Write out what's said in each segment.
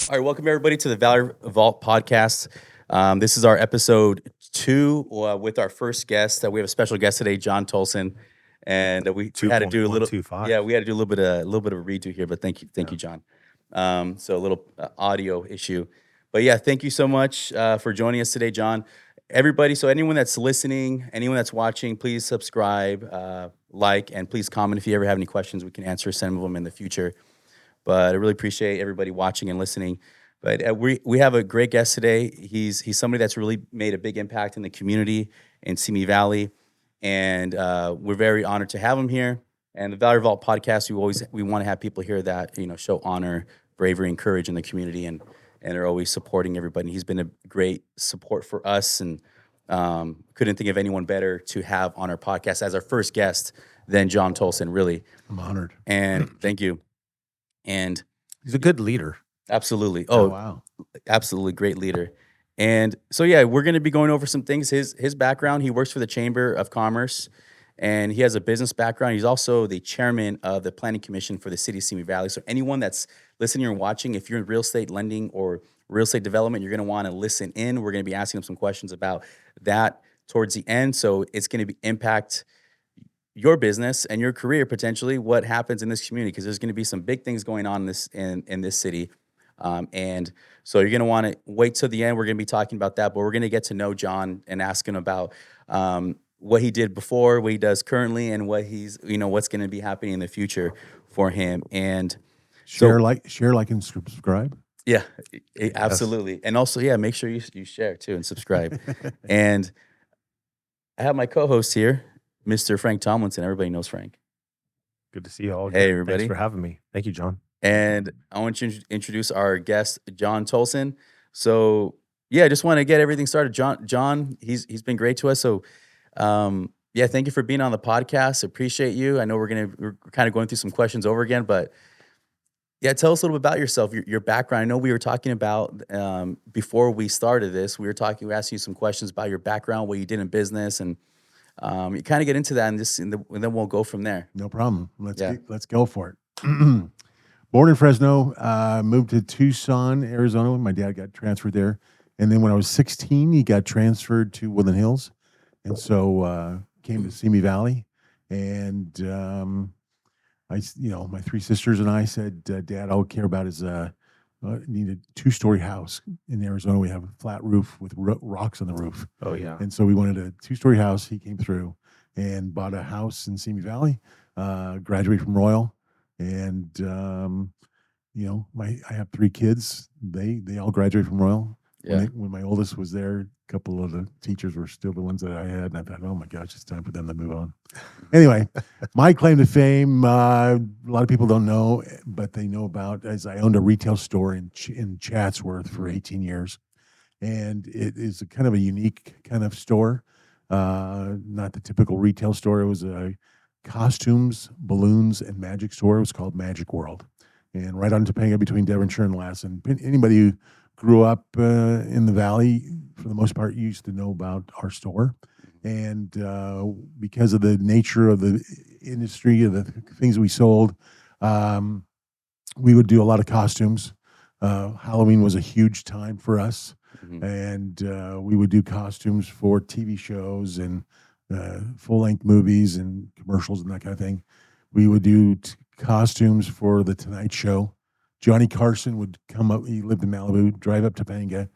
All right, welcome everybody to the Valley Vault podcast. This is our episode 2 with our first guest. We have a special guest today, John Tolson, and we had to do a little. 2.125. Yeah, we had to do a little bit of a redo here, but thank you, John. So a little audio issue, but yeah, thank you so much for joining us today, John. Everybody, so anyone that's listening, anyone that's watching, please subscribe, like, and please comment if you ever have any questions. We can answer some of them in the future. But I really appreciate everybody watching and listening. But we have a great guest today. He's somebody that's really made a big impact in the community in Simi Valley, and we're very honored to have him here. And the Valley Vault podcast, we want to have people here that show honor, bravery, and courage in the community, and are always supporting everybody. He's been a great support for us, and couldn't think of anyone better to have on our podcast as our first guest than John Tolson. Really, I'm honored. and thank you. And He's a good leader. absolutely. Oh, Oh, wow. absolutely great leader. And so yeah, we're going to be going over some things. His background, he works for the Chamber of Commerce and he has a business background. He's also the chairman of the Planning Commission for the city of Simi Valley. So anyone that's listening or watching, if you're in real estate lending or real estate development, you're going to want to listen in. We're going to be asking him some questions about that towards the end. So it's going to be impact your business and your career potentially what happens in this community, because there's going to be some big things going on in this city, and so you're going to want to wait till the end. We're going to be talking about that, but we're going to get to know John and ask him about what he did before, what he does currently, and what's going to be happening in the future for him. And Share, like, and subscribe. yeah, absolutely. And also, yeah, make sure you share too and subscribe. And I have my co-host here, Mr. Frank Tomlinson. Everybody knows Frank. Good to see you all. Hey, again. everybody. Thanks for having me. Thank you, John. And I want to introduce our guest, John Tolson. So yeah, I just want to get everything started. John, he's been great to us. So yeah, thank you for being on the podcast. Appreciate you. I know we're kind of going through some questions over again, but yeah, tell us a little bit about yourself, your background. I know we were talking about before we started this. We were asking you some questions about your background, what you did in business, and you kind of get into that, and then we'll go from there. No problem. Let's Yeah. let's go for it. Born in Fresno, moved to Tucson, Arizona when my dad got transferred there. And then when I was 16, he got transferred to Woodland Hills. And so came to Simi Valley. And my three sisters and I said, Dad, all we care about is need a 2-story house. In Arizona, we have a flat roof with rocks on the roof. Oh, yeah. And so we wanted a 2-story house. He came through and bought a house in Simi Valley, graduated from Royal. And, I have 3 kids. They all graduated from Royal. Yeah. When my oldest was there, a couple of the teachers were still the ones that I had. And I thought, oh my gosh, it's time for them to move on. Anyway, my claim to fame, a lot of people don't know, but they know about, as I owned a retail store in Chatsworth for 18 years. And it is a kind of a unique kind of store, not the typical retail store. It was a costumes, balloons, and magic store. It was called Magic World. And right on Topanga between Devonshire and Lassen. Anybody who grew up in the valley, for the most part, used to know about our store. And because of the nature of the industry, of the things we sold, we would do a lot of costumes. Halloween was a huge time for us. Mhm. And we would do costumes for TV shows and full-length movies and commercials and that kind of thing. We would do costumes for the Tonight Show. Johnny Carson would come up. He lived in Malibu, drive up to Topanga.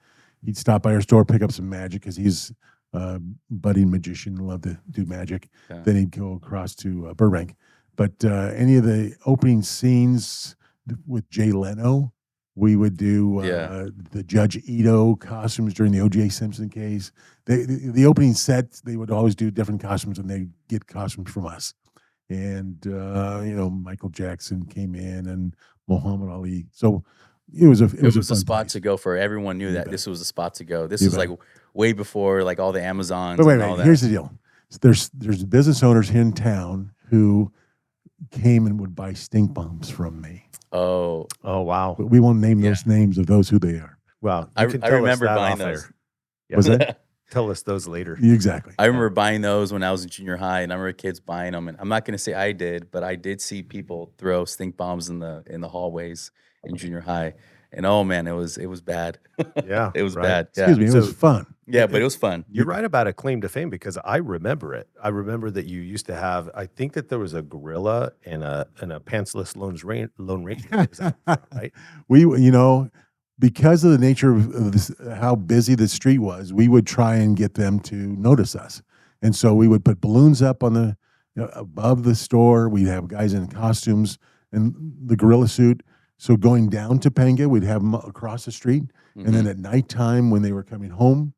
He'd stop by our store, pick up some magic because he's a budding magician, loved to do magic. Yeah. Then he'd go across to Burbank. But any of the opening scenes with Jay Leno, we would do the Judge Ito costumes during the O.J. Simpson case. The opening set, they would always do different costumes, and they'd get costumes from us. And Michael Jackson came in, and Muhammad Ali. So it was a a spot place to go for. Everyone knew that this was a spot to go. This You is bet. like way before like all the Amazons But and all wait, that. here's the deal. There's business owners here in town who came and would buy stink bombs from me. Oh, Oh, wow. But we won't name those names of those who they are. Wow. I You can I tell us remember that buying off those. air. Yeah. Was that Tell us those later. exactly? I remember buying those when I was in junior high, and I remember kids buying them. And I'm not going to say I did, but I did see people throw stink bombs in the hallways in junior high. And oh man, it was bad. Yeah, It was right. bad. Yeah. Excuse me, it was So- fun. Yeah, but it was fun. You're right about a claim to fame because I remember it. I remember that you used to have. I think that there was a gorilla and a pantsless Lone Ranger. that was out front, right? We, because of the nature of this, how busy the street was, we would try and get them to notice us. And so we would put balloons up on the above the store. We'd have guys in costumes and the gorilla suit. So going down Topanga, we'd have them across the street. And then at nighttime, when they were coming home,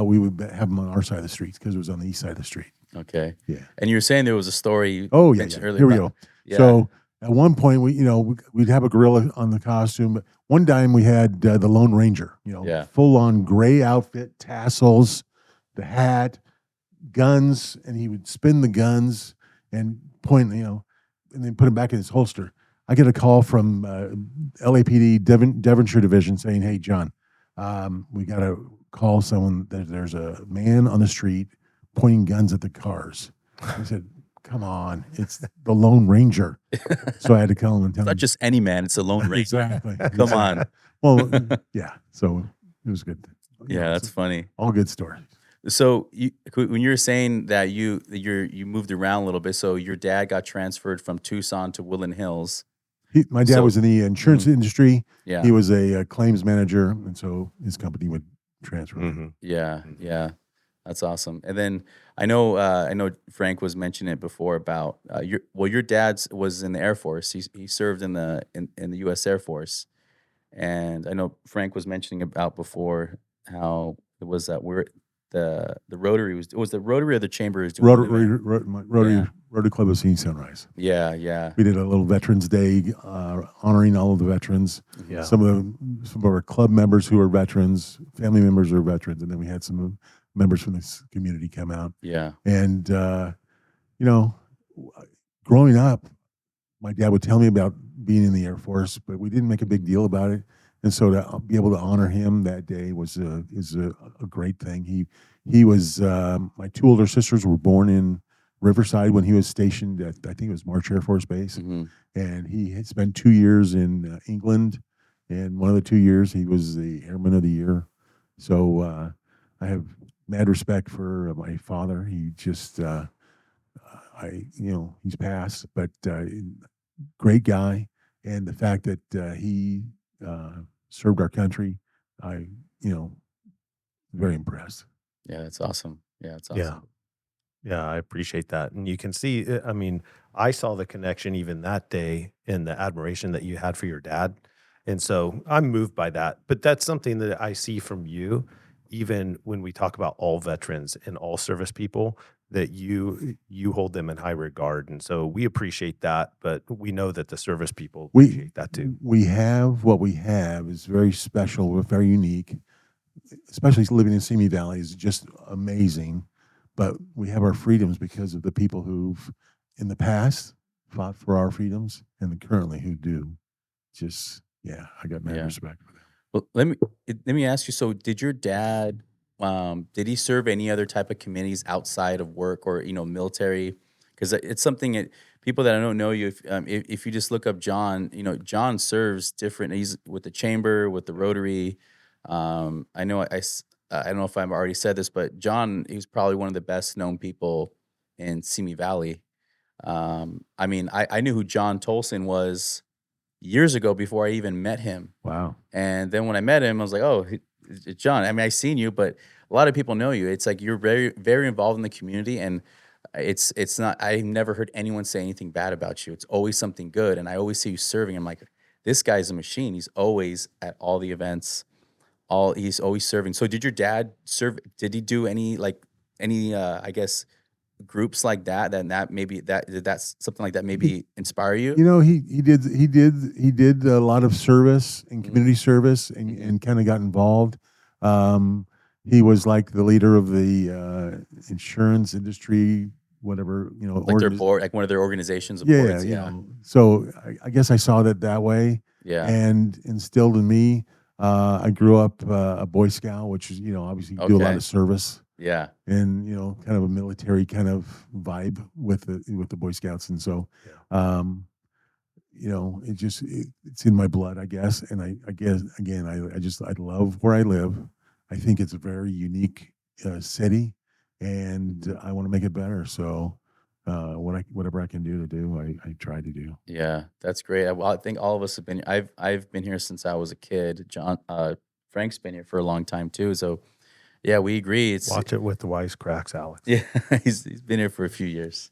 we would have them on our side of the street because it was on the east side of the street. Okay. Yeah. And you were saying there was a story. Oh yeah. mentioned earlier Here we about- go. Yeah. So at one point, we'd have a gorilla on the costume. But one time we had the Lone Ranger. Yeah. Full on gray outfit, tassels, the hat, guns, and he would spin the guns and point, and then put them back in his holster. I get a call from LAPD Devonshire Division saying, "Hey, John, we got to call someone. There's a man on the street pointing guns at the cars." I said, "Come on, it's the Lone Ranger." So I had to call him and tell It's him. not just any man, it's a Lone Ranger. Exactly. Come on. Well, yeah. So it was good. Yeah, that's funny. all good stories. So when you were saying that you moved around a little bit, so your dad got transferred from Tucson to Woodland Hills. My dad So- was in the insurance industry. Yeah. He was a claims manager, and so his company would transfer. Mhm. Yeah, yeah, that's awesome. And then I know Frank was mentioning it before about your dad's was in the Air Force. He served in the U.S. Air Force, and I know Frank was mentioning about before how it was that the Rotary was the Rotary or the Chamber is doing the event? Rotary Club of Seeing Sunrise. Yeah, yeah, We did a little Veterans Day, honoring all of the veterans. Yeah. Some of our club members who are veterans, family members who are veterans, and then we had some members from this community come out. yeah, And growing up, my dad would tell me about being in the Air Force, but we didn't make a big deal about it. And so to be able to honor him that day is a great thing. He was my two older sisters were born in Riverside when he was stationed at, I think it was March Air Force Base, mhm, and he had spent 2 years in England, and one of the 2 years he was the Airman of the Year. So I have mad respect for my father. He just he's passed, but great guy, and the fact that he served our country, very impressed. yeah. That's awesome. Yeah, that's awesome. Yeah. Yeah, I appreciate that. And you can see, I mean, I saw the connection even that day in the admiration that you had for your dad. And so I'm moved by that. But that's something that I see from you, even when we talk about all veterans and all service people, that you hold them in high regard. And so we appreciate that, but we know that the service people appreciate that too. We have what we have is very special, very unique, especially living in Simi Valley is just amazing. But we have our freedoms because of the people who've in the past fought for our freedoms and currently who do. Just, I got mad Yeah. respect for them. Well, let me ask you. So, did your dad? Did he serve any other type of committees outside of work or military? Because it's something that people that don't know you, if you just look up John, John serves different. He's with the Chamber, with the Rotary. I know I don't know if I've already said this, but John, he's probably one of the best known people in Simi Valley. I mean, I knew who John Tolson was years ago before I even met him. Wow. And then when I met him, I was like, oh, it's John. I mean, I've seen you, but a lot of people know you. It's like you're very, very involved in the community. And it's not, I've never heard anyone say anything bad about you. It's always something good. And I always see you serving. I'm like, this guy's a machine. He's always at all the events. He's always serving. So did your dad serve? Did he do any I guess groups like that? Did that something like that maybe inspire you? He did a lot of service and community service and kind of got involved. He was like the leader of the insurance industry, whatever, Like their board, like one of their organizations of yeah, boards. Yeah. So I guess I saw that way Yeah. and instilled in me. I grew up a Boy Scout, which is, obviously you do a lot Okay. of service Yeah. and, kind of a military kind of vibe with the Boy Scouts. And so, it's in my blood, I guess. And I guess again, I love where I live. I think it's a very unique city, and I want to make it better. So, whatever I can do, I try to do. Yeah, that's great. Well, I think all of us have been. I've been here since I was a kid. Frank's been here for a long time too. So yeah, we agree. It's Watch it with the wisecracks, Alex. yeah, he's been here for a few years,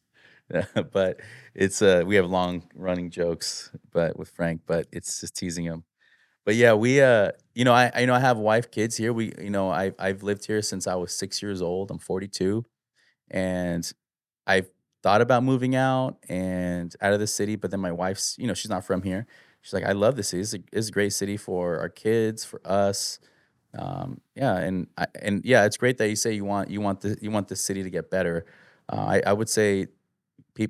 but it's we have long running jokes, but with Frank, but it's just teasing him. But yeah, we I have wife, kids here. I've lived here since I was 6 years old. I'm 42, and I've thought about moving out of the city, but then my wife's, she's not from here. She's like, I love the city. It's a great city for our kids, for us. Yeah, and yeah, it's great that you say you want the city to get better. I would say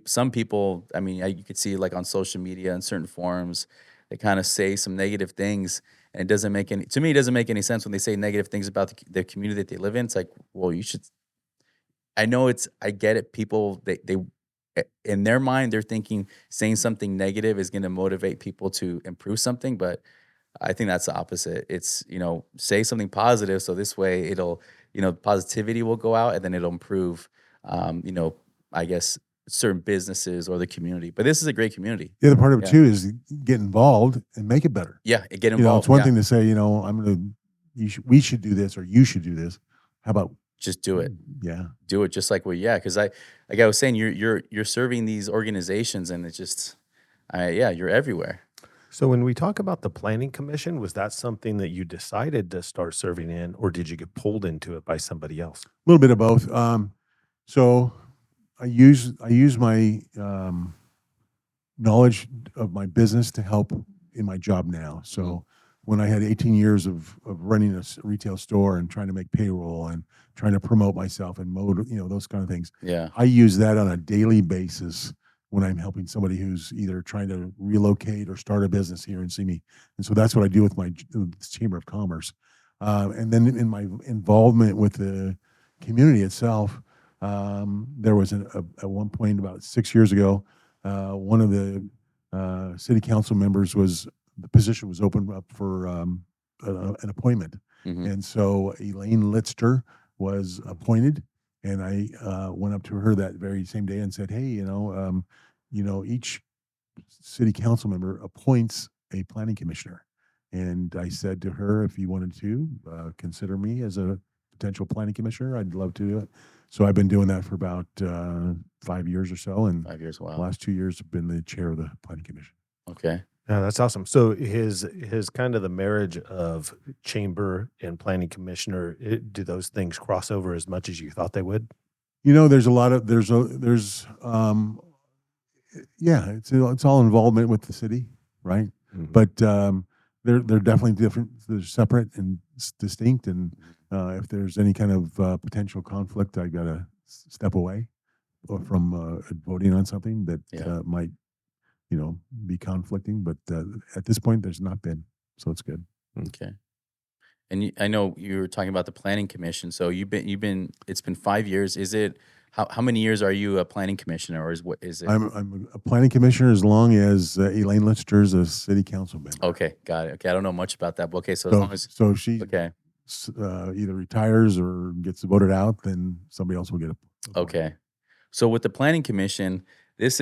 some people, I mean, you could see like on social media and certain forums, they kind of say some negative things, and it doesn't make any to me. It doesn't make any sense when they say negative things about the community that they live in. It's like, well, you should. I get it. People, in their mind, they're thinking saying something negative is going to motivate people to improve something, but I think that's the opposite. It's, say something positive. So this way it'll, positivity will go out and then it'll improve, I guess certain businesses or the community. But this is a great community. The other part of it Yeah. too is get involved and make it better. Yeah. Get It's involved. one Yeah. thing to say, we should do this or you should do this. How about Just do it. Yeah. Do it just like because like I was saying, you're serving these organizations and it's just, you're everywhere. So when we talk about the planning commission, was that something that you decided to start serving in, or did you get pulled into it by somebody else? A little bit of both. So I use my knowledge of my business to help in my job now. So when I had 18 years of running a retail store and trying to make payroll and trying to promote myself and those kind of things, Yeah. I use that on a daily basis when I'm helping somebody who's either trying to relocate or start a business here in Simi. And so that's what I do with my Chamber of Commerce. And then in my involvement with the community itself, there was at one point about 6 years ago, one of the city council members the position was open up for an appointment. Mhm. And so Elaine Litster was appointed, and I went up to her that very same day and said, "Hey, each city council member appoints a planning commissioner." And I said to her, if you wanted to consider me as a potential planning commissioner, I'd love to do it. So I've been doing that for about 5 years or so, and 5 years. the Wow. last 2 years have been the chair of the planning commission. Okay. Yeah, that's awesome. So his kind of the marriage of chamber and planning commissioner, do those things cross over as much as you thought they would? There's a lot of it's all involvement with the city, right? Mhm. But they're definitely different. They're separate and distinct. And if there's any kind of potential conflict, I gotta step away from voting on something that Yeah. might, be conflicting. But at this point, there's not been, so it's good. Okay. And I know you were talking about the planning commission. So it's been 5 years. Is it how many years are you a planning commissioner, or is it? I'm a planning commissioner as long as Elaine Lister's a city council member. Okay, got it. Okay, I don't know much about that. But okay, so as long as So she okay, either retires or gets voted out, then somebody else will get a. okay. So with the planning commission, what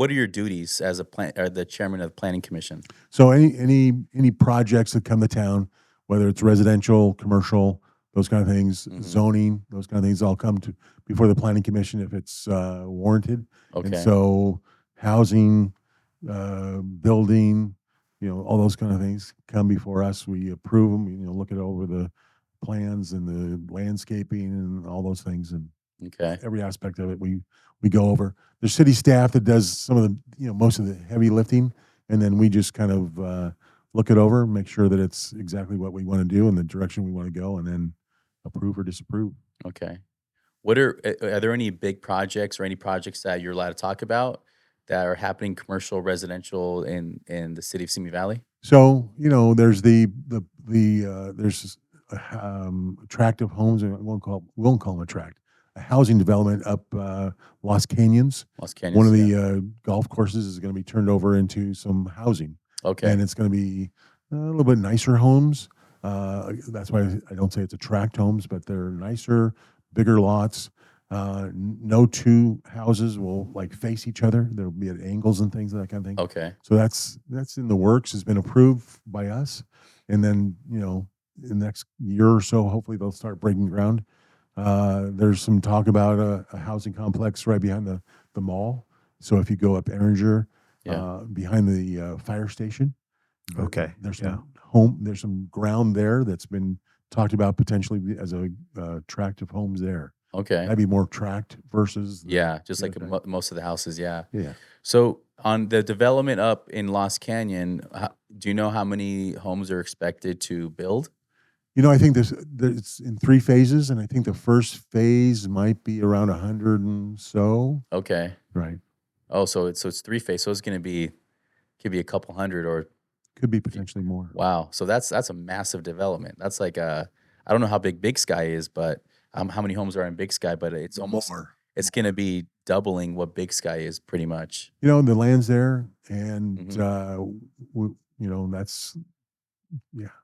are your duties as the chairman of the planning commission? So any projects that come to town, whether it's residential, commercial, those kind of things, Mhm. zoning, those kind of things, all come to before the planning commission if it's warranted. And Okay. so housing, building, all those kind of things come before us. We approve them. Look it over the plans and the landscaping and all those things, and Okay. every aspect of it we go over. There's city staff that does some of the most of the heavy lifting, and then we just kind of look it over, make sure that it's exactly what we want to do and the direction we want to go, and then approve or disapprove. Okay. Are there any big projects or any projects that you're allowed to talk about that are happening, commercial, residential, in the city of Simi Valley? So there's there's attractive homes, and we won't call them attract. housing development up Los Canyons. Los Canyons. One of the yeah. golf courses is going to be turned over into some housing, Okay. and it's going to be a little bit nicer homes. That's why I don't say it's attract homes, but they're nicer, bigger lots. No two houses will like face each other. There'll be at angles and things, that kind of thing. Okay. So that's in the works. It's been approved by us, and then in the next year or so, hopefully they'll start breaking ground. There's some talk about a housing complex right behind the mall. So if you go up Erringer, Yeah. behind the fire station, Okay, there's yeah. there's some ground there that's been talked about potentially as a tract of homes there. Okay. That'd be more tract versus Yeah. Just the like other thing. most of the houses. Yeah. Yeah. So on the development up in Lost Canyon, do you know how many homes are expected to build? I think it's in 3 phases, and I think the first phase might be around 100 and so. Okay. Right. Oh, so it's 3 phase. So it's going to be could be a couple hundred or Could be potentially more. wow. So that's a massive development. That's like I don't know how big Big Sky is, but how many homes are in Big Sky? But it's almost More. it's going to be doubling what Big Sky is pretty much. The land's there, and that's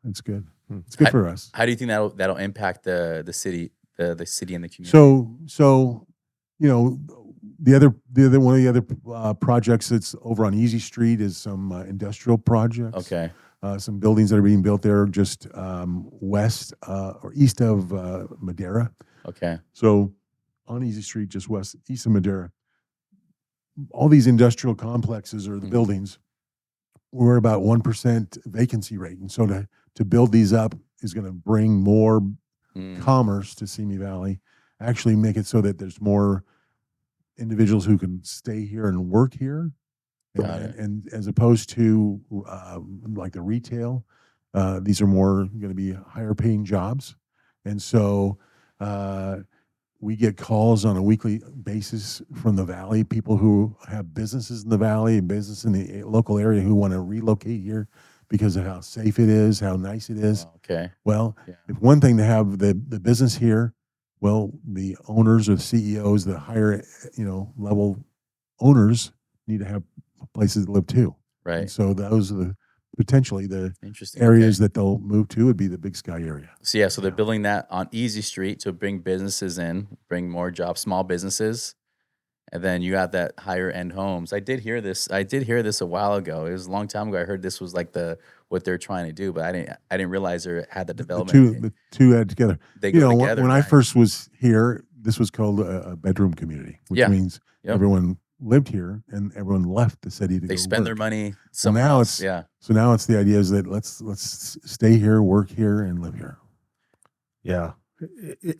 it's good. It's good for us. How do you think that'll impact the city, the city and the community? So the other one of the other projects that's over on Easy Street is some industrial projects. Okay. Some buildings that are being built there just west or east of Madera. Okay. So on Easy Street, just east of Madera, all these industrial complexes or the buildings, we're about 1% vacancy rate, and so to build these up is going to bring more commerce to Simi Valley. Actually, make it so that there's more individuals who can stay here and work here, and as opposed to like the retail, these are more going to be higher paying jobs, and so we get calls on a weekly basis from the valley, people who have businesses in the valley, business in the local area who want to relocate here because of how safe it is, how nice it is. Oh, okay. Well, if one thing to have the business here, well, the owners or CEOs, the higher level owners need to have places to live too. Right. And so those are potentially the Interesting areas that they'll move to would be the Big Sky area. So so they're building that on Easy Street to bring businesses in, bring more jobs, small businesses, and then you have that higher end homes. I did hear this a while ago. It was a long time ago. I heard this was like what they're trying to do, but I didn't realize they had the development. The two add together. They go together. When I first was here, this was called a bedroom community, which means everyone lived here and everyone left the city to they go spend their work. money So now else. So now it's the idea is that let's stay here, work here, and live here. Yeah.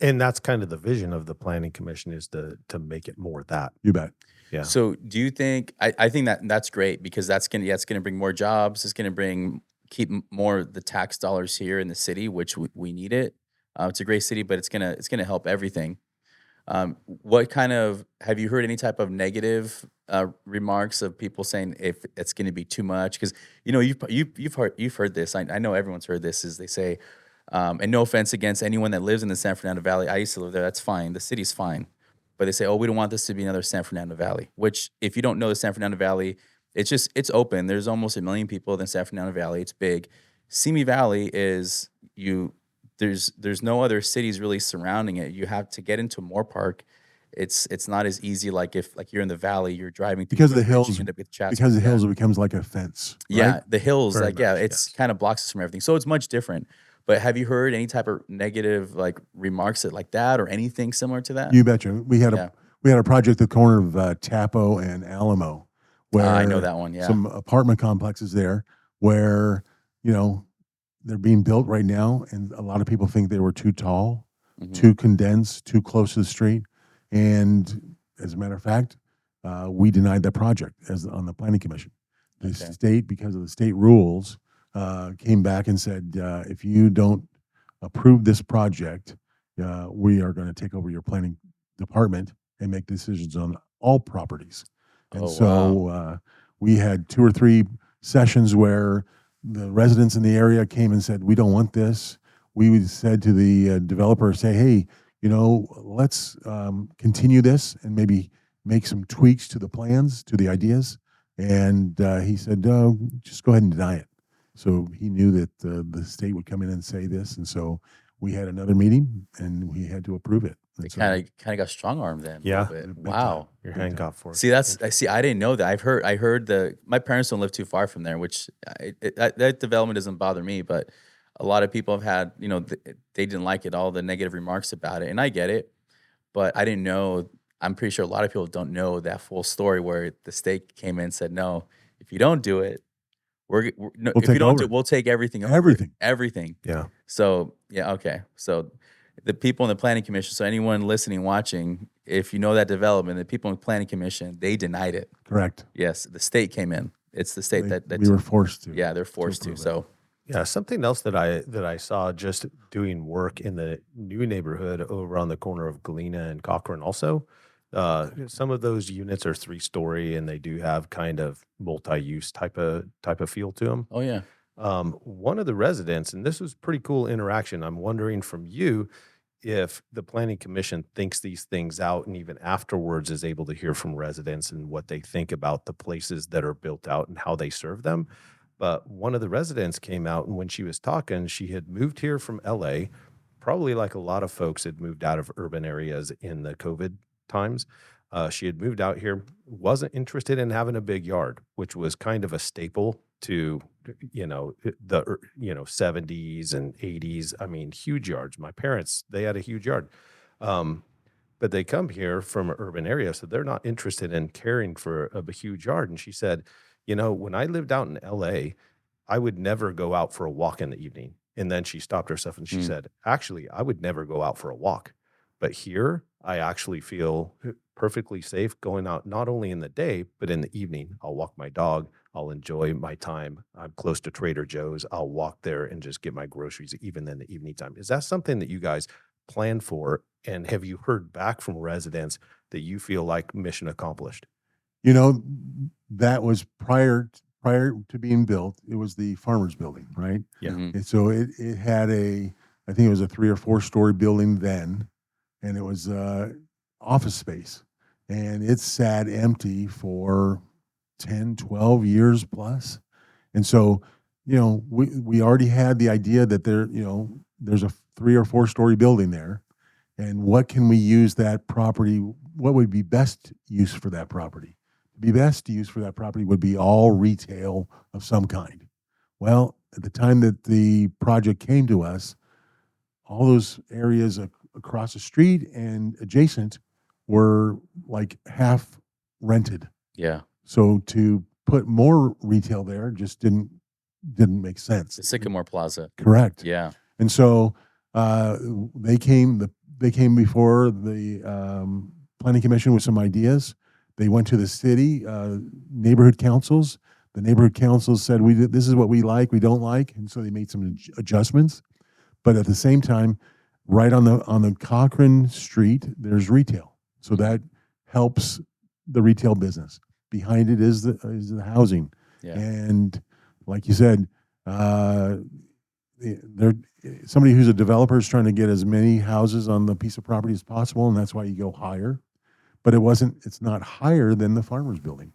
And that's kind of the vision of the planning commission is to make it more that. You bet. Yeah. So do you think I think that's great because that's gonna bring more jobs. It's gonna keep more of the tax dollars here in the city, which we need it. It's a great city, but it's gonna help everything. What kind of have you heard any type of negative remarks of people saying if it's going to be too much? Because you've heard this. I know everyone's heard this. Is they say, and no offense against anyone that lives in the San Fernando Valley. I used to live there. That's fine. The city's fine, but they say, oh, we don't want this to be another San Fernando Valley. Which, if you don't know the San Fernando Valley, it's open. There's almost 1 million people in the San Fernando Valley. It's big. Simi Valley is There's no other cities really surrounding it. You have to get into Moore Park. It's not as easy like if you're in the valley, you're driving through because of the Bridge, hills. you end up with Chatsworth. Because of the hills, it becomes like a fence. Right? Yeah, the hills, Very like much, it's yes. kind of blocks us from everything. So it's much different. But have you heard any type of negative remarks like that or anything similar to that? You betcha. We had a project at the corner of Tapo and Alamo, where I know that one. Yeah, some apartment complexes there where they're being built right now, and a lot of people think they were too tall, too condensed, too close to the street. And as a matter of fact, we denied that project on the planning commission. The state, because of the state rules, came back and said, if you don't approve this project, we are going to take over your planning department and make decisions on all properties. And we had 2 or 3 sessions where the residents in the area came and said, we don't want this. We said to the developer, say, hey, let's continue this and maybe make some tweaks to the plans, to the ideas. And he said, just go ahead and deny it. So he knew that the state would come in and say this. And so we had another meeting and we had to approve it. And They so kind of got strong armed then. Yeah. A little bit. Big Wow. Your Big hand time. got forced. See, I didn't know that. I heard my parents don't live too far from there, which that development doesn't bother me, but a lot of people have had, they didn't like it, all the negative remarks about it, and I get it, but I didn't know. I'm pretty sure a lot of people don't know that full story where the state came in and said, no, if you don't do it, no, We'll if you take don't do over. it, we'll take everything over. Everything. Everything. Yeah. So yeah, okay. So the people in the planning commission, so anyone listening, watching, if you know that development, the people in the planning commission, they denied it. Correct. Yes, the state came in. It's the state that We were forced to. yeah, they're forced to. approve it. So Yeah, something else that I saw just doing work in the new neighborhood over on the corner of Galena and Cochrane also. Some of those units are 3-story and they do have kind of multi-use type of feel to them. oh yeah. One of the residents, and this was pretty cool interaction. I'm wondering from you if the planning commission thinks these things out and even afterwards is able to hear from residents and what they think about the places that are built out and how they serve them. But one of the residents came out, and when she was talking, she had moved here from LA, probably like a lot of folks had moved out of urban areas in the COVID times. She had moved out here, wasn't interested in having a big yard, which was kind of a staple to, the 70s and 80s. I mean, huge yards. My parents, they had a huge yard. But they come here from an urban area, so they're not interested in caring for a huge yard. And she said, when I lived out in LA, I would never go out for a walk in the evening. And then she stopped herself and she said, actually, I would never go out for a walk. But here, I actually feel perfectly safe going out, not only in the day, but in the evening. I'll walk my dog. I'll enjoy my time. I'm close to Trader Joe's. I'll walk there and just get my groceries, even in the evening time. Is that something that you guys plan for? And have you heard back from residents that you feel like mission accomplished? That was prior to being built. It was the farmers building, right? Yeah. Mhm. And so it had I think it was a 3 or 4 story building then, and it was office space, and it sat empty for 10, 12 years plus. And so, we already had the idea that there's a 3 or 4 story building there, and what can we use that property? What would be best use for that property? The best use for that property would be all retail of some kind. Well, at the time that the project came to us, all those areas across the street and adjacent were like half rented. Yeah. So to put more retail there just didn't make sense. The Sycamore Plaza. Correct. Yeah. And so they came before the planning commission with some ideas. They went to the city neighborhood councils. The neighborhood councils said, this is what we like, we don't like, and so they made some adjustments. But at the same time, right on the Cochrane Street, there's retail, so that helps the retail business. Behind it is the housing, Yeah. and like you said, somebody who's a developer is trying to get as many houses on the piece of property as possible, and that's why you go higher. But it's not higher than the farmer's building.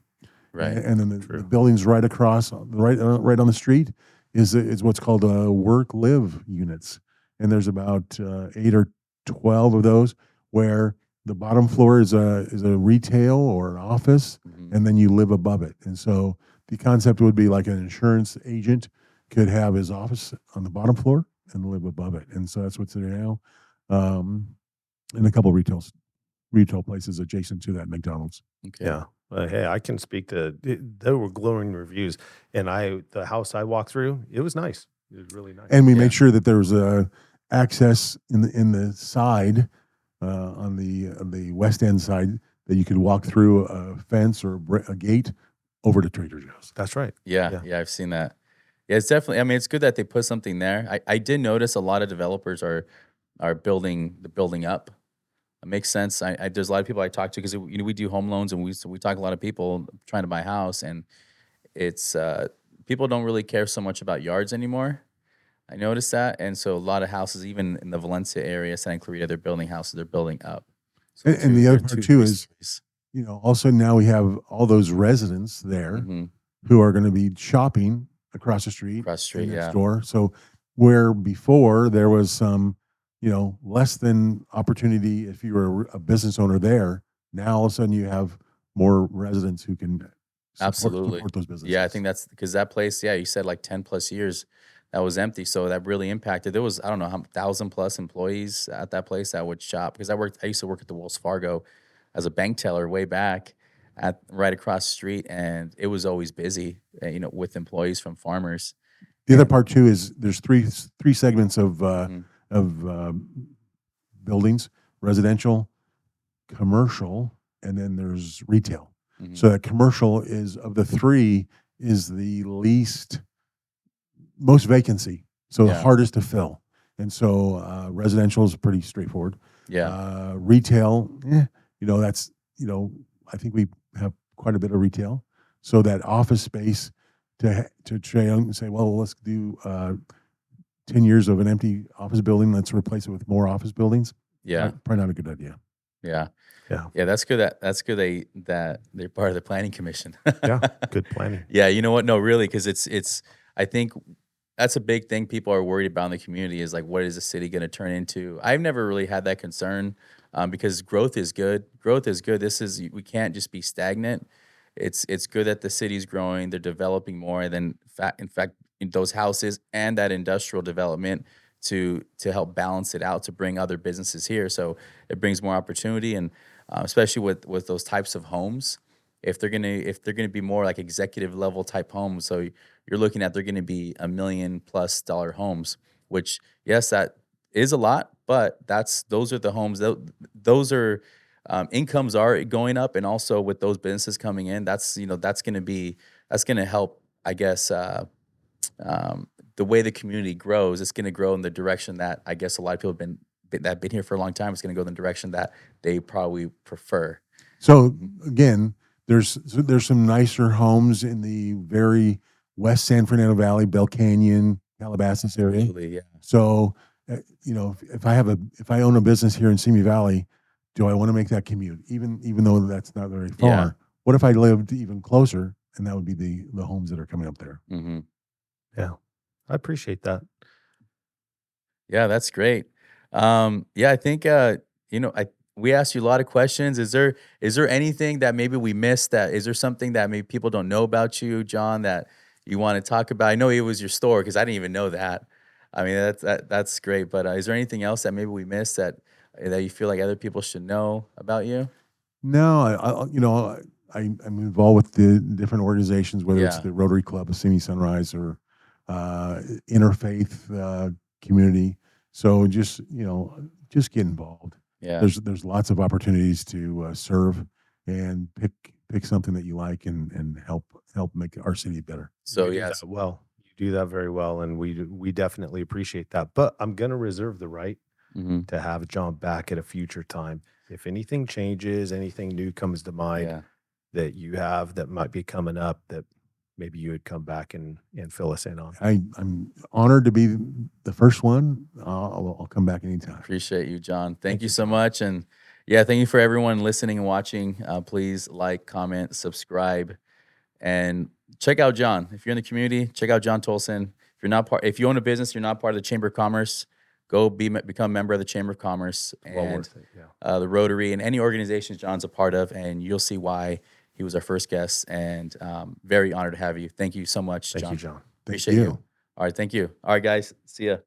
Right. And then the buildings right across, right on the street is what's called work-live units. And there's about 8 or 12 of those where the bottom floor is a retail or an office, Mhm. and then you live above it. And so the concept would be like an insurance agent could have his office on the bottom floor and live above it. And so that's what's there now. And a couple of retail places adjacent to that McDonald's. Okay. Yeah. Hey, I can speak to, there were glowing reviews, and the house I walked through, it was nice. It was really nice. And we Yeah. made sure that there was access in the side, on the west end side, that you could walk through a fence or a gate over to Trader Joe's. That's right. Yeah. Yeah. I've seen that. Yeah. It's definitely, I mean, it's good that they put something there. I did notice a lot of developers are building up. It makes sense. There's a lot of people I talk to because we do home loans, and we talk to a lot of people trying to buy a house, and it's people don't really care so much about yards anymore. I noticed that, and so a lot of houses, even in the Valencia area, Santa Clarita, they're building houses. They're building up. So And the other they're part two, too three is, stories. also now we have all those residents there Mm-hmm. who are going to be shopping across the street Across the and street, next yeah. door. So where before there was some, less than opportunity if you were a business owner there, now all of a sudden you have more residents who can Absolutely. support those businesses. Yeah, I think that's because that place, yeah, you said like 10 plus years that was empty. So that really impacted. There was, I don't know, how 1,000 plus employees at that place that would shop because I used to work at the Wells Fargo as a bank teller way back at right across the street. And it was always busy, with employees from farmers. The other And- part too is there's three segments of Mhm. buildings: residential, commercial, and then there's retail. Mhm. So that commercial is, of the three, is the most vacancy, so the Yeah. hardest to fill. And so residential is pretty straightforward. Yeah. Retail, that's I think we have quite a bit of retail. So that office space to try and say, well, let's do 10 years of an empty office building. Let's replace it with more office buildings. Yeah. Probably not a good idea. Yeah. Yeah. Yeah. That's good. That's good. That they're part of the planning commission. Yeah, good planning. Yeah. You know what? No, really. Cause I think that's a big thing people are worried about in the community is like, what is the city going to turn into? I've never really had that concern because growth is good. Growth is good. We can't just be stagnant. It's good that the city's growing. They're developing more. And then in fact, in those houses and that industrial development to help balance it out to bring other businesses here. So it brings more opportunity and especially with those types of homes. If they're gonna be more like executive level type homes, so you're looking at they're gonna be $1 million+ homes, which yes, that is a lot, but those are the homes those are incomes are going up, and also with those businesses coming in, that's that's gonna help, I guess. The way the community grows, it's going to grow in the direction that I guess a lot of people that have been here for a long time. It's going to go in the direction that they probably prefer. So again, there's some nicer homes in the very West San Fernando Valley, Bell Canyon, Calabasas area. Absolutely, yeah. So if I own a business here in Simi Valley, do I want to make that commute, even though that's not very far? Yeah. What if I lived even closer, and that would be the homes that are coming up there? Mm-hmm. Yeah, I appreciate that. Yeah, that's great. Yeah, I think we asked you a lot of questions. Is there anything that maybe we missed? Is there something that maybe people don't know about you, John, that you want to talk about? I know it was your store because I didn't even know that. I mean, that's great. But is there anything else that maybe we missed that you feel like other people should know about you? No, I'm involved with the different organizations, whether it's Yeah. the Rotary Club of Simi Sunrise or interfaith community. So just get involved. Yeah. There's lots of opportunities to serve and pick something that you like and help make our city better. So You do yes. that well, you do that very well, and we definitely appreciate that. But I'm going to reserve the right Mm-hmm. to have John back at a future time. If anything changes, anything new comes to mind Yeah. that you have that might be coming up, that maybe you would come back and fill us in on. I'm honored to be the first one. I'll come back anytime. Appreciate you, John. Thank Thank you you, so John. much. And yeah, thank you for everyone listening and watching. Please like, comment, subscribe, and check out John. If you're in the community, check out John Tolson. If you own a business, you're not part of the Chamber of Commerce, go become a member of the Chamber of Commerce Well and worth it. Yeah. the Rotary and any organizations John's a part of, and you'll see why he was our first guest. And very honored to have you. Thank you so much, Thank John. you, John. Thank Appreciate you. All right, thank you. All right, guys. See ya.